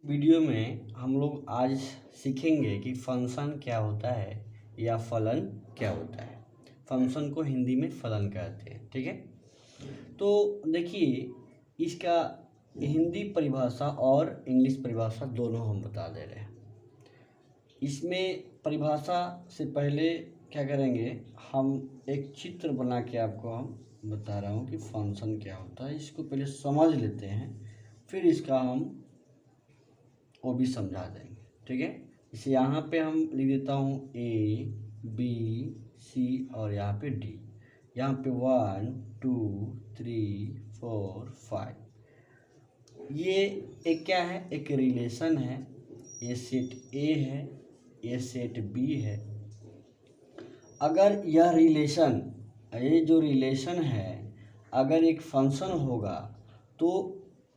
Video में हम लोग आज सीखेंगे कि फंक्शन क्या होता है या फलन क्या होता है। फंक्शन को हिंदी में फलन कहते हैं, ठीक है। तो देखिए, इसका हिंदी परिभाषा और इंग्लिश परिभाषा दोनों हम बता दे रहे हैं। इसमें परिभाषा से पहले क्या करेंगे, हम एक चित्र बना के आपको हम बता रहा हूँ कि फंक्शन क्या होता है। इसको पहले समझ लेते हैं, फिर इसका हम वो भी समझा देंगे, ठीक है। इसे यहाँ पे हम लिख देता हूँ ए बी सी और यहाँ पे डी। यहाँ पे 1 2 3 4 5। ये एक क्या है, एक रिलेशन है। ये सेट ए है, ये सेट बी है। अगर यह रिलेशन, ये जो रिलेशन है, अगर एक फंक्शन होगा तो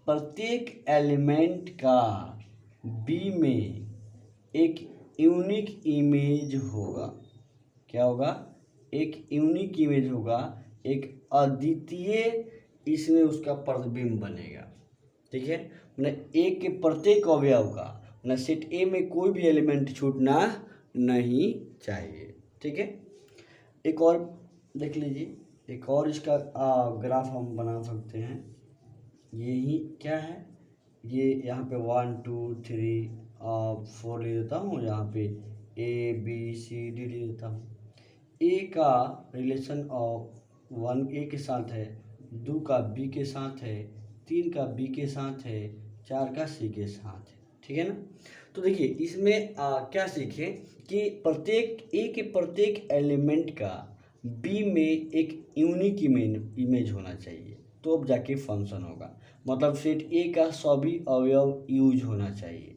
प्रत्येक एलिमेंट का बी में एक यूनिक इमेज होगा। क्या होगा? एक यूनिक इमेज होगा, एक अद्वितीय इसमें उसका प्रतिबिंब बनेगा, ठीक है। मतलब ए के प्रत्येक अवयव का, मतलब सेट ए में कोई भी एलिमेंट छूटना नहीं चाहिए, ठीक है। एक और देख लीजिए, एक और इसका ग्राफ हम बना सकते हैं। यही क्या है, ये यहाँ पे 1 2 3 4 ले देता हूँ। यहाँ पे ए बी सी डी ले देता हूँ। ए का रिलेशन ऑफ 1 ए के साथ है, 2 का बी के साथ है, 3 का बी के साथ है, 4 का सी के साथ है, ठीक है ना। तो देखिए, इसमें क्या सीखें कि प्रत्येक ए के प्रत्येक एलिमेंट का बी में एक यूनिक इमेज होना चाहिए, तो अब जाके फंक्शन होगा। मतलब सेट ए का सभी अवयव यूज होना चाहिए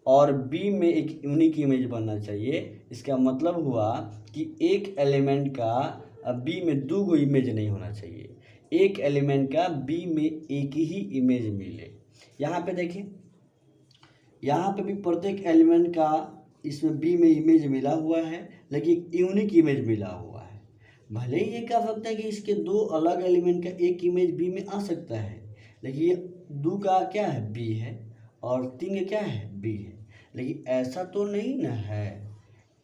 और बी में एक यूनिक इमेज बनना चाहिए। इसका मतलब हुआ कि एक एलिमेंट का बी में दो गो इमेज नहीं होना चाहिए, एक एलिमेंट का बी में एक ही इमेज मिले। यहाँ पे देखिए, यहाँ पे भी प्रत्येक एलिमेंट का इसमें बी में इमेज मिला हुआ है, लेकिन यूनिक इमेज मिला हुआ है। भले ही ये कह सकते हैं कि इसके दो अलग एलिमेंट का एक इमेज बी में आ सकता है, लेकिन ये 2 का क्या है, बी है, और 3 का क्या है, बी है। लेकिन ऐसा तो नहीं ना है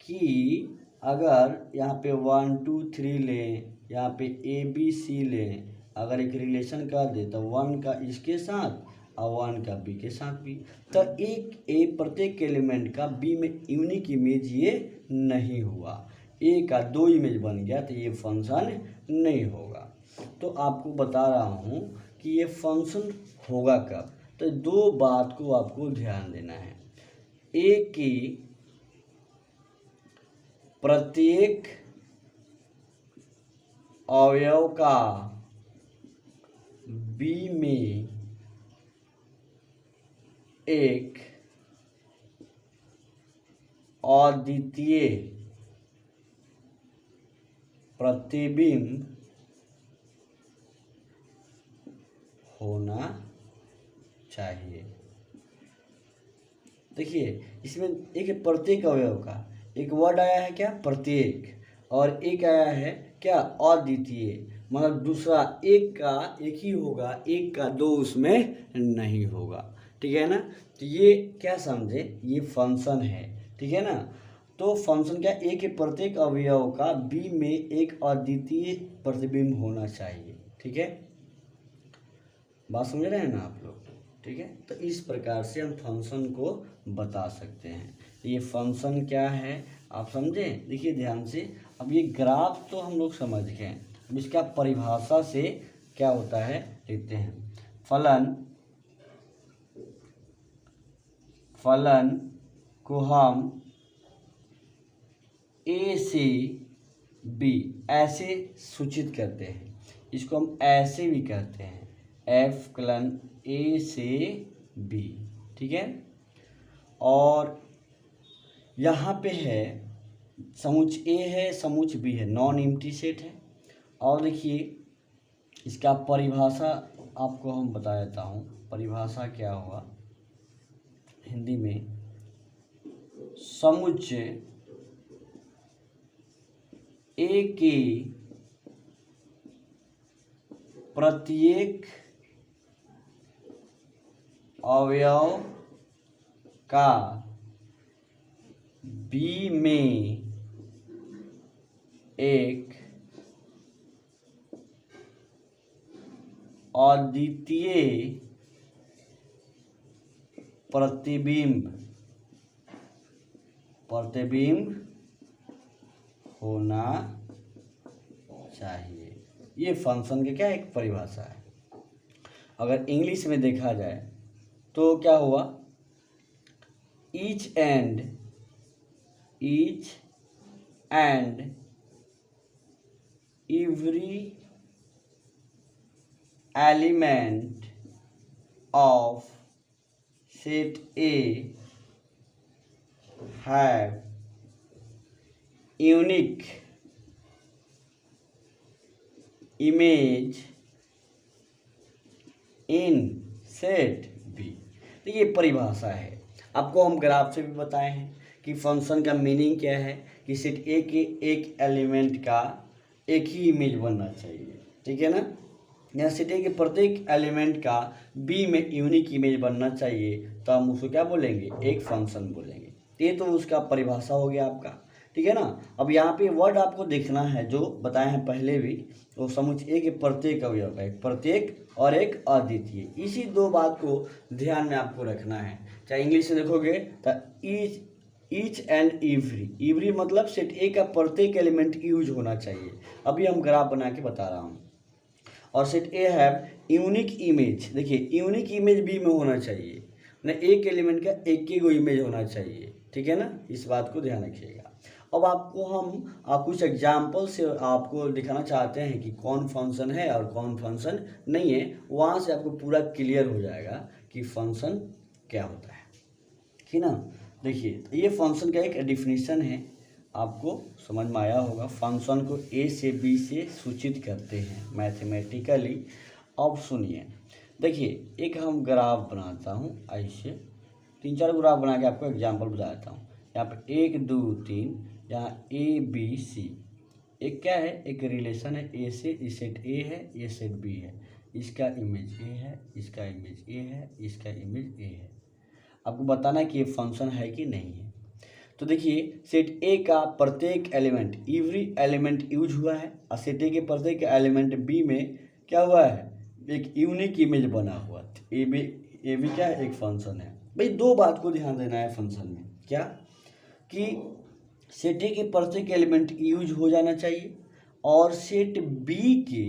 कि अगर यहाँ पे 1 2 3 लें, यहाँ पे ए बी सी लें, अगर एक रिलेशन कर दे तो 1 का इसके साथ और 1 का बी के साथ भी, तो एक ए प्रत्येक एलिमेंट का बी में यूनिक इमेज ये नहीं हुआ। ए का 2 इमेज बन गया तो ये फंक्शन नहीं होगा। तो आपको बता रहा हूँ कि ये फंक्शन होगा कब। तो 2 बात को आपको ध्यान देना है। ए की प्रत्येक अवयव का बी में एक अद्वितीय प्रतिबिंब होना चाहिए। देखिए, इसमें एक प्रत्येक अवयव का एक वर्ड आया है, क्या, प्रत्येक, और एक आया है क्या, अद्वितीय। मतलब दूसरा एक का एक ही होगा, एक का 2 उसमें नहीं होगा, ठीक है ना। तो ये क्या समझे, ये फंक्शन है, ठीक है ना। तो फंक्शन क्या, ए के प्रत्येक अवयव का बी में एक अद्वितीय प्रतिबिंब होना चाहिए, ठीक है। बात समझ रहे हैं ना आप लोग, ठीक है। तो इस प्रकार से हम फंक्शन को बता सकते हैं। ये फंक्शन क्या है आप समझे। देखिए ध्यान से, अब ये ग्राफ तो हम लोग समझ गए, अब इसका परिभाषा से क्या होता है देखते हैं। फलन को हम ए से बी ऐसे सूचित करते हैं, इसको हम ऐसे भी कहते हैं, एफ कलन ए से बी, ठीक है। और यहाँ पे है समुच्च ए है, समुच्च बी है, नॉन एम्प्टी सेट है। और देखिए, इसका परिभाषा आपको हम बता देता हूँ। परिभाषा क्या हुआ हिंदी में, समुच्च ए के प्रत्येक अवयव का बी में एक अद्वितीय प्रतिबिंब होना चाहिए। ये फंक्शन का क्या एक परिभाषा है। अगर इंग्लिश में देखा जाए तो क्या हुआ, each and every element of set A have unique image in set B. तो ये परिभाषा है। आपको हम ग्राफ से भी बताए हैं कि फंक्शन का मीनिंग क्या है कि सेट ए के एक एलिमेंट का एक ही इमेज बनना चाहिए, ठीक है ना। या सेट ए के प्रत्येक एलिमेंट का बी में यूनिक इमेज बनना चाहिए, तो हम उसको क्या बोलेंगे, एक फंक्शन बोलेंगे। ये तो उसका परिभाषा हो गया आपका, ठीक है ना। अब यहाँ पे वर्ड आपको देखना है जो बताए हैं पहले भी, तो समुच्च ए के प्रत्येक अवयव है, एक प्रत्येक और एक अद्वितीय। इसी दो बात को ध्यान में आपको रखना है। चाहे इंग्लिश में देखोगे तो ईच एंड एवरी मतलब सेट ए का प्रत्येक एलिमेंट यूज होना चाहिए। अभी हम ग्राफ बना के बता रहा हूँ। और set A have unique image, देखिए यूनिक इमेज बी में होना चाहिए ना, एक एलिमेंट का एक ही इमेज होना चाहिए, ठीक है ना। इस बात को ध्यान रखिएगा। अब आपको हम कुछ एग्जाम्पल से आपको दिखाना चाहते हैं कि कौन फंक्शन है और कौन फंक्शन नहीं है। वहाँ से आपको पूरा क्लियर हो जाएगा कि फंक्शन क्या होता है, ठीक ना। देखिए ये फंक्शन का एक डेफिनेशन है, आपको समझ में आया होगा। फंक्शन को ए से बी से सूचित करते हैं मैथमेटिकली। अब सुनिए, देखिए एक हम ग्राफ बनाता हूँ, ऐसे 3-4 ग्राफ बना के आपको एग्जाम्पल बताता हूँ। यहाँ पे 1 2 3, यहाँ ए बी सी, एक क्या है, एक रिलेशन है ए से। ये सेट ए है, ये सेट बी है, इसका इमेज ए है, इसका इमेज ए है, इसका इमेज ए है। आपको बताना है कि ये फंक्शन है कि नहीं है। तो देखिए सेट ए का प्रत्येक एलिमेंट, एवरी एलिमेंट यूज हुआ है, और सेट ए के प्रत्येक एलिमेंट बी में क्या हुआ है, एक यूनिक इमेज बना हुआ। ए बी क्या है, एक फंक्शन है। भाई दो बात को ध्यान देना है फंक्शन में, क्या कि सेट ए के प्रत्येक एलिमेंट यूज हो जाना चाहिए, और सेट बी की,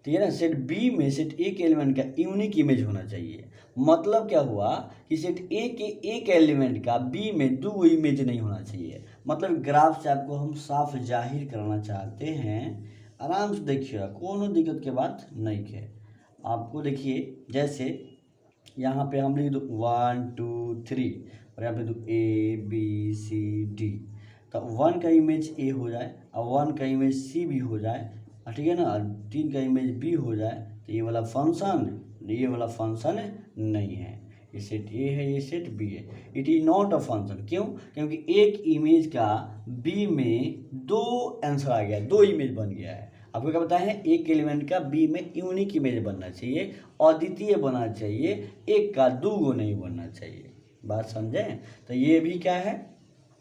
ठीक है ना, सेट बी में सेट ए के एलिमेंट का यूनिक इमेज होना चाहिए। मतलब क्या हुआ कि सेट ए के एक एलिमेंट का बी में दो इमेज नहीं होना चाहिए। मतलब ग्राफ से आपको हम साफ जाहिर करना चाहते हैं। आराम से देखिएगा, कोनो दिक्कत के बात नहीं है। आपको देखिए जैसे यहाँ पे हम लिख दो 1 2 3, और यहाँ पे दो ए बी सी डी, तो 1 का इमेज ए हो जाए और 1 का इमेज सी भी हो जाए, ठीक है ना, 3 का इमेज बी हो जाए, तो ये वाला फंक्शन नहीं है। ये सेट ए है, ये सेट बी है। It is not a function. क्यों? क्योंकि एक इमेज का बी में दो आंसर आ गया, दो इमेज बन गया है। आपको क्या बताया है, एक एलिमेंट का बी में यूनिक इमेज बनना चाहिए, अद्वितीय बनना चाहिए, एक का दो नहीं बनना चाहिए। बात समझें? तो ये भी क्या है,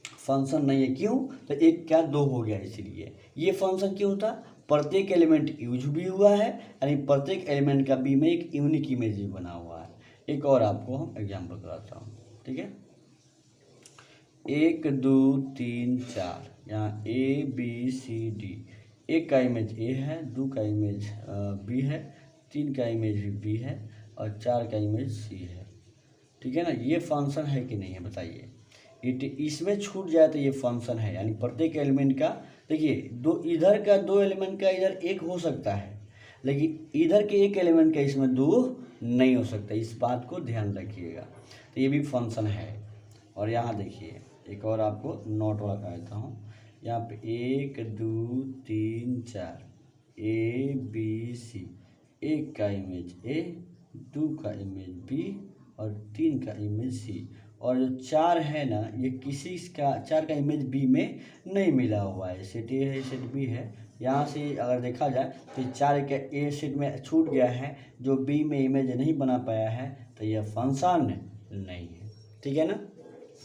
फंक्शन नहीं है। क्यों? तो एक क्या दो हो गया, इसलिए ये फंक्शन क्यों होता, प्रत्येक एलिमेंट यूज भी हुआ है, यानी प्रत्येक एलिमेंट का बी में एक यूनिक इमेज भी बना हुआ है। एक और आपको हम एग्जांपल कराता हूँ, ठीक है। 1 2 3 4, यहाँ ए बी सी डी, एक का इमेज ए है, 2 का इमेज बी है, 3 का इमेज भी बी है, और 4 का इमेज सी है, ठीक है ना। ये फंक्शन है कि नहीं है बताइए। इसमें छूट जाए तो ये फंक्शन है, यानी प्रत्येक एलिमेंट का, देखिए दो इधर का दो एलिमेंट का इधर एक हो सकता है, लेकिन इधर के एक एलिमेंट का इसमें दो नहीं हो सकता। इस बात को ध्यान रखिएगा। तो ये भी फंक्शन है। और यहाँ देखिए एक और आपको नोट वाला कहता हूँ, यहाँ पे 1 2 3 4, ए बी सी, एक का इमेज ए, 2 का इमेज बी, और 3 का इमेज सी, और जो 4 है ना, ये किसी का 4 का इमेज बी में नहीं मिला हुआ है। सेट ए है, सेट बी है। यहाँ से अगर देखा जाए तो 4 के ए सेट में छूट गया है, जो बी में इमेज नहीं बना पाया है, तो यह फंक्शन नहीं है। ठीक है ना।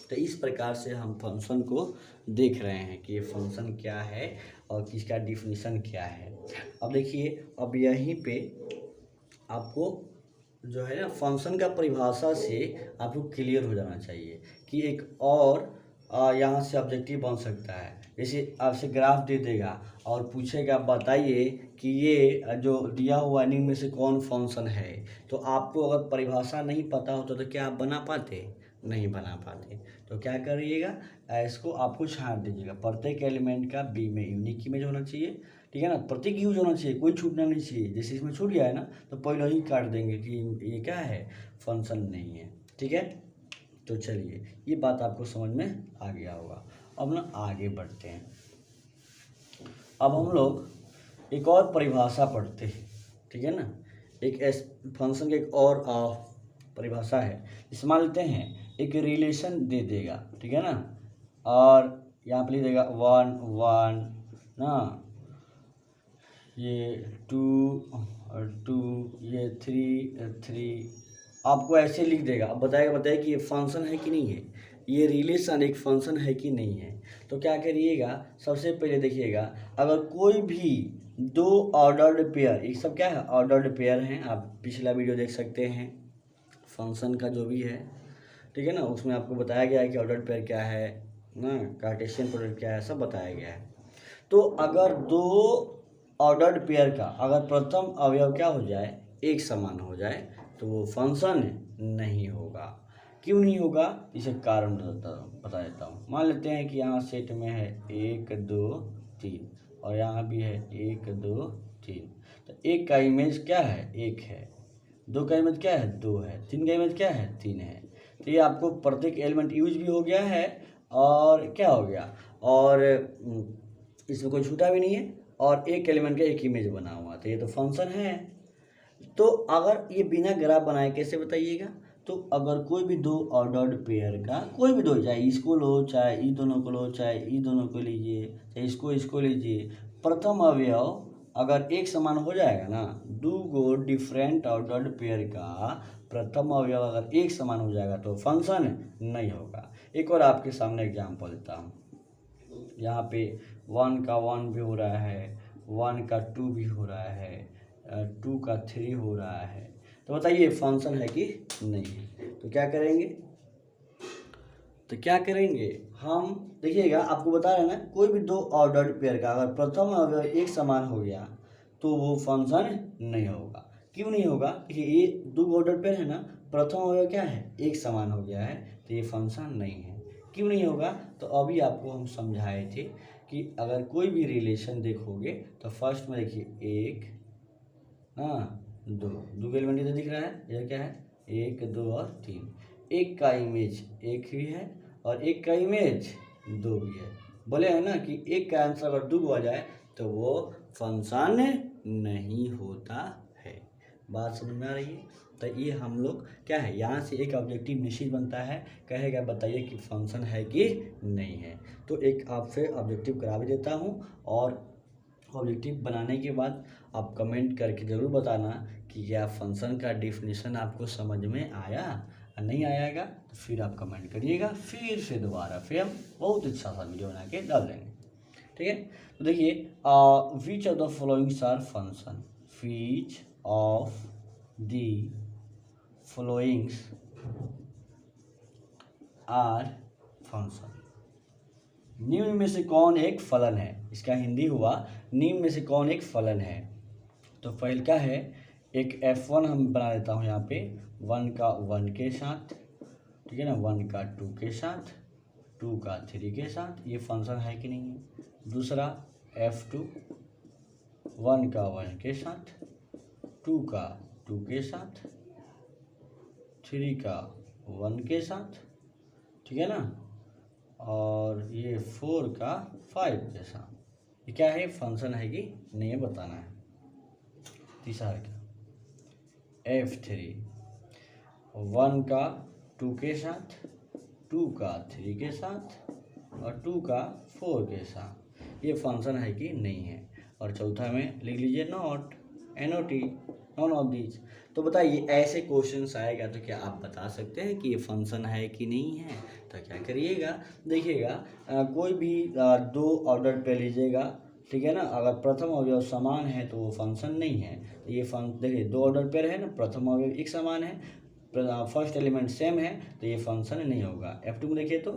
तो इस प्रकार से हम फंक्शन को देख रहे हैं कि ये फंक्शन क्या है और किसका डिफिनीशन क्या है। अब देखिए, अब यहीं पे आपको जो है ना फंक्शन का परिभाषा से आपको क्लियर हो जाना चाहिए कि एक और यहाँ से ऑब्जेक्टिव बन सकता है। जैसे आपसे ग्राफ दे देगा और पूछेगा बताइए कि ये जो दिया हुआ इन्हीं में से कौन फंक्शन है, तो आपको अगर परिभाषा नहीं पता होता तो क्या आप बना पाते? नहीं बना पाते। तो क्या करिएगा, इसको आपको छांट दीजिएगा। प्रत्येक एलिमेंट का बी में यूनिक इमेज होना चाहिए, ठीक है ना। प्रतीक यूज होना चाहिए, कोई छूटना नहीं चाहिए। जैसे इसमें छूट गया है ना तो पहले ही काट देंगे कि ये क्या है, फंक्शन नहीं है, ठीक है। तो चलिए, ये बात आपको समझ में आ गया होगा। अब ना आगे बढ़ते हैं। अब हम लोग एक और परिभाषा पढ़ते हैं, ठीक है ना। एक फंक्शन की एक और परिभाषा है। इसे मान लेते हैं एक रिलेशन दे देगा, ठीक है ना, और यहाँ पे लिख देगा 1 1 ना, ये 2 और 2, ये 3 3, आपको ऐसे लिख देगा। अब बताइए कि ये फंक्शन है कि नहीं है, ये रिलेशन एक फंक्शन है कि नहीं है। तो क्या करिएगा, सबसे पहले देखिएगा, अगर कोई भी दो ऑर्डर्ड पेयर, ये सब क्या है, ऑर्डर्ड पेयर हैं। आप पिछला वीडियो देख सकते हैं फंक्शन का जो भी है, ठीक है ना, उसमें आपको बताया गया है कि ऑर्डर्ड पेयर क्या है ना, कार्टेशियन प्रोडक्ट क्या है, सब बताया गया है। तो अगर दो ऑर्डर्ड पेयर का अगर प्रथम अवयव क्या हो जाए, एक समान हो जाए, तो वो फंक्शन नहीं होगा। क्यों नहीं होगा, इसे कारण बता देता हूँ। मान लेते हैं कि यहाँ सेट में है 1 2 3 और यहाँ भी है 1 2 3। तो एक का इमेज क्या है, 1 है। 2 का इमेज क्या है, 2 है। 3 का इमेज क्या है, 3 है। तो ये आपको प्रत्येक एलिमेंट यूज भी हो गया है और क्या हो गया, और इसमें कोई छूटा भी नहीं है, और एक एलिमेंट का एक इमेज बना हुआ। तो ये तो फंक्शन है। तो अगर ये बिना ग्राफ बनाए कैसे बताइएगा, तो अगर कोई भी दो ऑर्डर्ड पेयर का कोई भी दो, चाहे इसको लो, चाहे ई दोनों को लो, चाहे ई दोनों को लीजिए, चाहे इसको लीजिए, प्रथम अवयव अगर एक समान हो जाएगा ना, दो गो डिफरेंट ऑर्डर्ड पेयर का प्रथम अवयव अगर एक समान हो जाएगा तो फंक्शन नहीं होगा। एक और आपके सामने एग्जांपल देता हूँ। यहाँ पे 1 का 1 भी हो रहा है, 1 का 2 भी हो रहा है, 2 का 3 हो रहा है। तो बताइए फंक्शन है कि नहीं है। तो क्या करेंगे, हम देखिएगा, आपको बता रहे हैं ना, कोई भी दो ऑर्डर्ड पेयर का अगर प्रथम अवयव एक समान हो गया तो वो फंक्शन नहीं होगा। क्यों नहीं होगा, कि ये दो ऑर्डर्ड पेयर है ना, प्रथम अवयव क्या है, एक समान हो गया है, तो ये फंक्शन नहीं है। क्यों नहीं होगा, तो अभी आपको हम समझाए थे कि अगर कोई भी रिलेशन देखोगे तो फर्स्ट में देखिए 1 दो के एलिमेंट इधर दिख रहा है, इधर क्या है, 1 2 और 3। एक का इमेज 1 भी है और एक का इमेज 2 भी है। बोले है ना कि एक का आंसर अगर 2 आ जाए तो वो फंक्शन नहीं होता है। बात समझ में आ रही है। तो ये हम लोग क्या है, यहाँ से एक ऑब्जेक्टिव निश्चित बनता है, कहेगा बताइए कि फंक्शन है कि नहीं है। तो एक आपसे ऑब्जेक्टिव करा भी देता हूँ, और ऑब्जेक्टिव बनाने के बाद आप कमेंट करके ज़रूर बताना कि क्या फंक्शन का डिफिनीशन आपको समझ में आया। नहीं आएगा तो फिर आप कमेंट करिएगा, फिर से दोबारा फिर हम बहुत अच्छा सा वीडियो बना के डाल देंगे, ठीक है। तो देखिए, which of the followings are function, which of the followings are function, निम्न में से कौन एक फलन है। इसका हिंदी हुआ निम्न में से कौन एक फलन है। तो पहले क्या है, एक f1 हम बना देता हूँ यहाँ पे, 1 का 1 के साथ, ठीक है ना, 1 का 2 के साथ, 2 का 3 के साथ, ये फंक्शन है कि नहीं है। दूसरा f2, 1 का 1 के साथ, 2 का 2 के साथ, 3 का 1 के साथ, ठीक है ना, और ये 4 का 5 के साथ। ये क्या है, फंक्शन है कि नहीं है बताना है। तीसरा क्या, f3, 1 का 2 के साथ, 2 का 3 के साथ और 2 का 4 के साथ, ये फंक्शन है कि नहीं है। और चौथा में लिख लीजिए not, NOT, none of these. तो बताइए ऐसे क्वेश्चंस आएगा तो क्या आप बता सकते हैं कि ये फंक्शन है कि नहीं है? तो क्या करिएगा, देखिएगा कोई भी दो ऑर्डर पे लीजिएगा, ठीक है ना। अगर प्रथम अवयव समान है तो वो फंक्शन नहीं है। तो ये देखिए दो ऑर्डर पेयर है ना, प्रथम अवयव एक समान है, फर्स्ट एलिमेंट सेम है, तो ये फंक्शन नहीं होगा। F2 में देखिए तो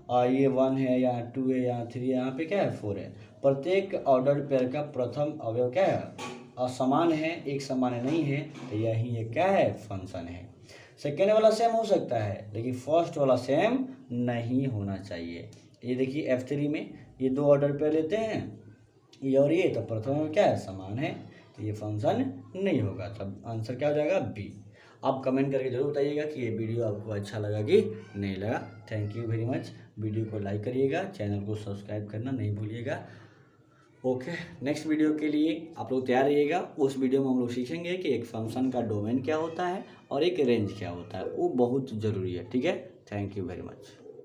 ये 1 है, यहाँ 2 है, यहाँ 3 है, यहाँ पे क्या है 4 है। प्रत्येक ऑर्डर पेयर का प्रथम अवयव क्या है, असमान है, एक समान नहीं है, तो यही ये क्या है, फंक्शन है। सेकेंड वाला सेम हो सकता है लेकिन फर्स्ट वाला सेम नहीं होना चाहिए। ये देखिए F3 में ये दो ऑर्डर पेयर लेते हैं, ये और ये, तो प्रथम में क्या है, समान है, तो ये फंक्शन नहीं होगा। तब आंसर क्या हो जाएगा, बी। आप कमेंट करके जरूर बताइएगा कि ये वीडियो आपको अच्छा लगा कि नहीं लगा। Thank you very much. Video को लाइक करिएगा, चैनल को सब्सक्राइब करना नहीं भूलिएगा। ओके, नेक्स्ट वीडियो के लिए आप लोग तैयार रहिएगा। उस वीडियो में हम लोग सीखेंगे कि एक फंक्शन का डोमेन क्या होता है और एक रेंज क्या होता है, वो बहुत ज़रूरी है। ठीक है, थैंक यू वेरी मच।